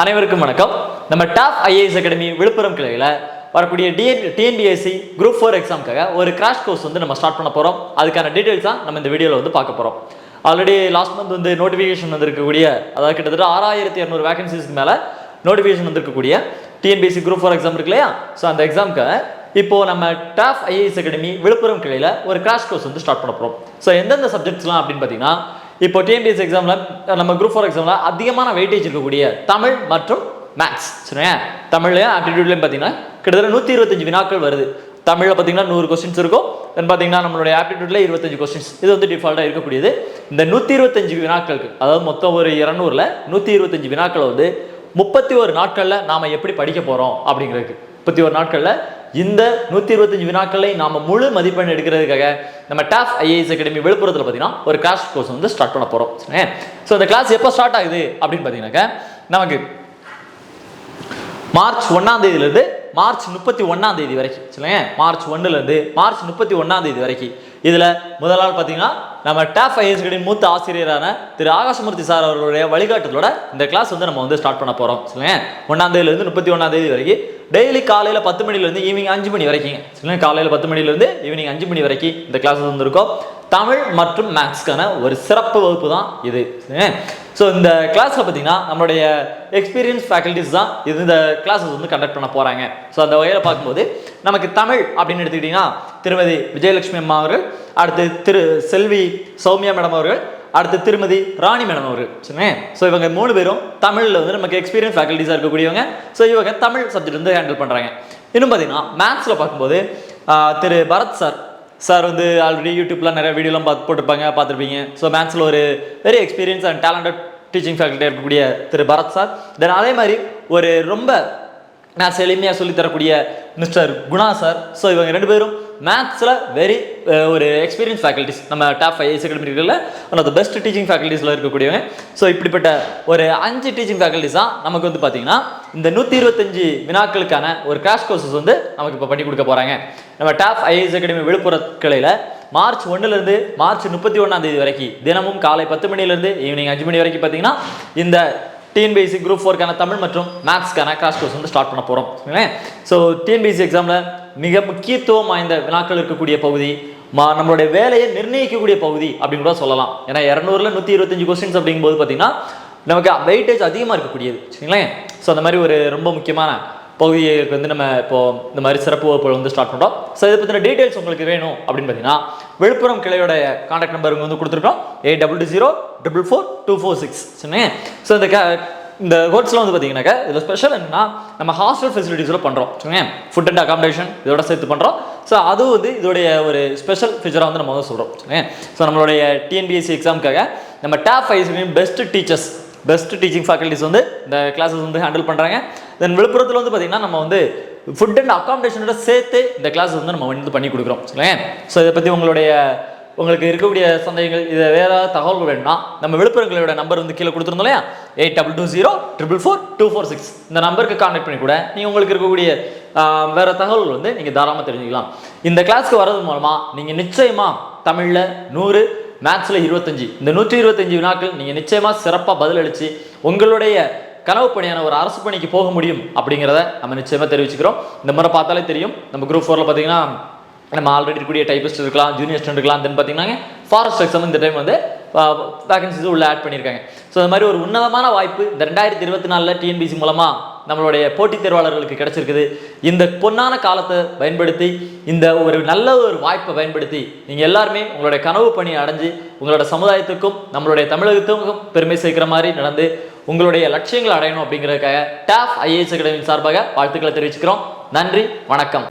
அனைவருக்கும் வணக்கம். நம்ம டாப் ஐஏஎஸ் அகாடமி விழுப்புரம் கிளையில வரக்கூடிய டிஎன்பிஎஸ்சி குரூப் 4 எக்ஸாமுக்காக ஒரு கிராஷ் கோர்ஸ் வந்து நம்ம ஸ்டார்ட் பண்ண போறோம். அதுக்கான டீடைல்ஸ் தான் நம்ம இந்த வீடியோல வந்து பார்க்க போறோம். ஆல்ரெடி லாஸ்ட் மந்த் வந்து நோட்டிஃபிகேஷன் வந்திருக்கக்கூடிய, அதாவது கிட்டத்தட்ட 6200 வேகன்சிஸ்க்கு மேல நோட்டிஃபிகேஷன் வந்திருக்கக்கூடிய டிஎன்பிஎஸ்சி குரூப் 4 எக்ஸாம் இருக்கு இல்லையா? ஸோ அந்த எக்ஸாமுக்காக இப்போ நம்ம டாப் ஐஏஎஸ் அகாடமி விழுப்புரம் கிளையில ஒரு கிராஷ் கோர்ஸ் வந்து ஸ்டார்ட் பண்ண போறோம். ஸோ எந்தெந்த சப்ஜெக்ட்ஸ்லாம் அப்படின்னு பார்த்தீங்கன்னா, இப்போ டிஎன்பிஎஸ்சி எக்ஸாம்ல நம்ம குரூப் 4 எக்ஸாம்ல அதிகமான வெயிட்டேஜ் இருக்கக்கூடிய தமிழ் மற்றும் மேக்ஸ். சரியா? தமிழ்லையும் ஆப்டிடியூட்லையும் பார்த்தீங்கன்னா கிட்டத்தட்ட 125 வினாக்கள் வருது. தமிழில் பார்த்தீங்கன்னா 100 கொஸ்டின்ஸ் இருக்கும். தென் பார்த்தீங்கன்னா நம்மளுடைய ஆப்டிடியூட்ல 25 கொஸ்டின்ஸ். இது வந்து டிஃபால்ட்டாக இருக்கக்கூடியது. இந்த 125 வினாக்களுக்கு, அதாவது மொத்தம் ஒரு 200ல் 125 வினாக்களை வந்து 31 நாட்களில் நாம் எப்படி படிக்க போகிறோம் அப்படிங்கிறதுக்கு, 31 நாட்களில் இந்த 125 வினாக்களை நாம் முழு மதிப்பெண் எடுக்கிறதுக்காக நம்ம டாப் ஐஏஎஸ் அகாடமி விழுப்புரத்தில் பார்த்தீங்கன்னா ஒரு கிளாஸ் கோர்ஸ் வந்து ஸ்டார்ட் பண்ண போகிறோம். ஸோ இந்த கிளாஸ் எப்போ ஸ்டார்ட் ஆகுது அப்படின்னு பார்த்தீங்கன்னாக்கா, நமக்கு மார்ச் 1ஆம் தேதியிலிருந்து மார்ச் 31ஆம் தேதி வரைக்கும். சரிங்க, மார்ச் 1லேருந்து மார்ச் 31ஆம் தேதி வரைக்கும். இதில் முதல் நாள் பார்த்தீங்கன்னா நம்ம டாப் ஐஏஎஸ் அகாடமி மூத்த ஆசிரியரான திரு ஆகாசமூர்த்தி சார் அவர்களுடைய வழிகாட்டுதலோட இந்த கிளாஸ் வந்து நம்ம வந்து ஸ்டார்ட் பண்ண போகிறோம். சரிங்க, 1ஆம் தேதியிலேருந்து 31ஆம் தேதி வரைக்கும் டெய்லி காலையில் 10 மணிலேருந்து ஈவினிங் 5 மணி வரைக்கும். சரிங்களா, காலையில் 10 மணிலேருந்து ஈவினிங் 5 மணி வரைக்கும் இந்த கிளாஸ் வந்து இருக்கும். தமிழ் மற்றும் மேக்ஸ்க்கான ஒரு சிறப்பு வகுப்பு தான் இது. ஸோ இந்த கிளாஸில் பார்த்தீங்கன்னா நம்மளுடைய எக்ஸ்பீரியன்ஸ் ஃபேக்கல்டிஸ் தான் இந்த கிளாஸஸ் வந்து கண்டக்ட் பண்ண போகிறாங்க. ஸோ அந்த வகையில் பார்க்கும்போது நமக்கு தமிழ் அப்படின்னு எடுத்துக்கிட்டிங்கன்னா திருமதி விஜயலட்சுமி அம்மா அவர்கள், அடுத்து திரு செல்வி சௌமியா மேடம் அவர்கள், அடுத்து திருமதி ராணி மேடம் அவர்கள். சரிங்க, ஸோ இவங்க 3 பேரும் தமிழில் வந்து நமக்கு எக்ஸ்பீரியன்ஸ் ஃபேக்கல்டிஸாக இருக்கக்கூடியவங்க. ஸோ இவங்க தமிழ் சப்ஜெக்ட் வந்து ஹேண்டில் பண்ணுறாங்க. இன்னும் பார்த்தீங்கன்னா மேத்ஸில் பார்க்கும்போது திரு பரத் சார் வந்து ஆல்ரெடி யூடியூப்லாம் நிறைய வீடியோலாம் பார்த்துருப்பீங்க. ஸோ மேத்ஸில் ஒரு very experience and talented teaching ஃபேக்கல்ட்டியாக இருக்கக்கூடிய திரு பரத் சார். தென் அதே மாதிரி ஒரு ரொம்ப மேத்ஸ் எளிமையாக சொல்லித்தரக்கூடிய மிஸ்டர் குணா சார். ஸோ இவங்க 2 பேரும் மேத்ஸில் வெரி ஒரு எக்ஸ்பீரியன்ஸ் ஃபேக்கல்டிஸ். நம்ம டாப் ஐஏஎஸ் அகாடமிகளில் one of the best teaching ஃபேக்கல்டிஸில் இருக்கக்கூடியவங்க. ஸோ இப்படிப்பட்ட ஒரு 5 டீச்சிங் ஃபேக்கல்டிஸ் தான் நமக்கு வந்து பார்த்தீங்கன்னா இந்த 125 வினாக்களுக்கான ஒரு கிராஷ் கோர்சஸ் வந்து நமக்கு இப்போ பண்ணி கொடுக்க போகிறாங்க. நம்ம டாப் ஐஏஎஸ் அகாடமி விழுப்புரம் கிளையில் மார்ச் 1லேருந்து மார்ச் 31ஆம் தேதி வரைக்கும் தினமும் காலை 10 மணிலேருந்து ஈவினிங் 5 மணி வரைக்கும் பார்த்தீங்கன்னா இந்த டிஎன்பிஎஸ்சி குரூப் 4க்கான தமிழ் மற்றும் மேத்ஸ்க்கான கிராஷ் கோர்ஸ் வந்து ஸ்டார்ட் பண்ண போகிறோம். ஸோ டிஎன்பிஎஸ்சி எக்ஸாமில் மிக முக்கியத்துவம் வாய்ந்த வினாக்கள் இருக்கக்கூடிய பகுதி, நம்மளுடைய வேலையை நிர்ணயிக்கக்கூடிய பகுதி அப்படின்னு கூட சொல்லலாம். ஏன்னா 200ல் 125 கொஸ்டின்ஸ் அப்படிங்கும்போது பார்த்தீங்கன்னா நமக்கு வெயிட்டேஜ் அதிகமாக இருக்கக்கூடியது. சரிங்களா, ஸோ அந்த மாதிரி ஒரு ரொம்ப முக்கியமான பகுதிக்கு வந்து நம்ம இப்போ இந்த மாதிரி சிறப்பு வகுப்புகள் வந்து ஸ்டார்ட் பண்ணுறோம். ஸோ இதை பற்றின டீட்டெயில்ஸ் உங்களுக்கு வேணும் அப்படின்னு பார்த்தீங்கன்னா விழுப்புரம் கிளையோட கான்டாக்ட் நம்பர் வந்து கொடுத்துருக்கோம், 8220444246. சரிங்க, ஸோ இந்த கோர்ஸில் வந்து பார்த்தீங்கன்னாக்கா இதில் ஸ்பெஷல் என்னன்னா நம்ம ஹாஸ்டல் ஃபெசிலிட்டிஸில் பண்ணுறோம். சரிங்க, ஃபுட் அண்ட் அகாமடேஷன் இதோட சேர்த்து பண்ணுறோம். ஸோ அது வந்து இதோடைய ஒரு ஸ்பெஷல் ஃபீச்சராக வந்து நம்ம வந்து சொல்கிறோம். சரிங்க, ஸோ நம்மளுடைய டிஎன்பிஎஸ்சி எக்ஸாமுக்காக நம்ம டாப் 5 பெஸ்ட் டீச்சிங் ஃபேக்கல்டிஸ் வந்து இந்த கிளாஸஸ் வந்து ஹேண்டில் பண்ணுறாங்க. தென் விழுப்புரத்தில் வந்து பார்த்தீங்கன்னா நம்ம வந்து ஃபுட் அண்ட் அகாமடேஷனோட சேர்த்து இந்த கிளாஸஸ் வந்து நம்ம வந்து பண்ணி கொடுக்குறோம். சரிங்க, ஸோ இதை பற்றி உங்களுக்கு இருக்கக்கூடிய சந்தேகங்கள், இதை வேறு தகவல்கள் வேணும்னா நம்ம விழுப்புரங்களோட நம்பர் வந்து கீழே கொடுத்துருந்தோம் இல்லையா, 8220444246. இந்த நம்பருக்கு கான்டாக்ட் பண்ணி கூட நீங்கள் உங்களுக்கு இருக்கக்கூடிய வேறு தகவல்கள் வந்து நீங்கள் தாராளமாக தெரிஞ்சுக்கலாம். இந்த கிளாஸ்க்கு வர்றது மூலமாக நீங்கள் நிச்சயமாக தமிழில் 100, மேத்ஸில் 25, இந்த 125 வினாக்கள் நீங்கள் நிச்சயமாக சிறப்பாக பதிலளித்து உங்களுடைய கனவு பணியான ஒரு அரசு பணிக்கு போக முடியும் அப்படிங்கிறத நம்ம நிச்சயமாக தெரிவிச்சுக்கிறோம். இந்த முறை பார்த்தாலே தெரியும், நம்ம குரூப் 4ல் பார்த்தீங்கன்னா நம்ம ஆல்ரெடி இருக்கக்கூடிய டைபிஸ்ட் இருக்கலாம், ஜூனியர் ஸ்டூடெண்ட் இருக்கலாம். தென் பார்த்தீங்கன்னா ஃபாரஸ்ட் எக்ஸாம் இந்த டைம் வந்து வேகன்சிஸ் உள்ள ஆட் பண்ணியிருக்காங்க. ஸோ அந்த மாதிரி ஒரு உன்னதமான வாய்ப்பு இந்த 2024 டிஎன்பிஎஸ்சி மூலமாக நம்மளுடைய போட்டித் தேர்வாளர்களுக்கு கிடைச்சிருக்குது. இந்த பொன்னான காலத்தை பயன்படுத்தி, இந்த ஒரு நல்ல ஒரு வாய்ப்பை பயன்படுத்தி நீங்கள் எல்லாருமே உங்களுடைய கனவு பணியை அடைஞ்சு உங்களோட சமுதாயத்துக்கும் நம்மளுடைய தமிழகத்துக்கும் பெருமை சேர்க்கிற மாதிரி நடந்து உங்களுடைய லட்சியங்களை அடையணும் அப்படிங்கிறதுக்காக டாப் ஐஏஎஸ் அகாடமி சார்பாக வாழ்த்துக்களை தெரிவிச்சுக்கிறோம். நன்றி, வணக்கம்.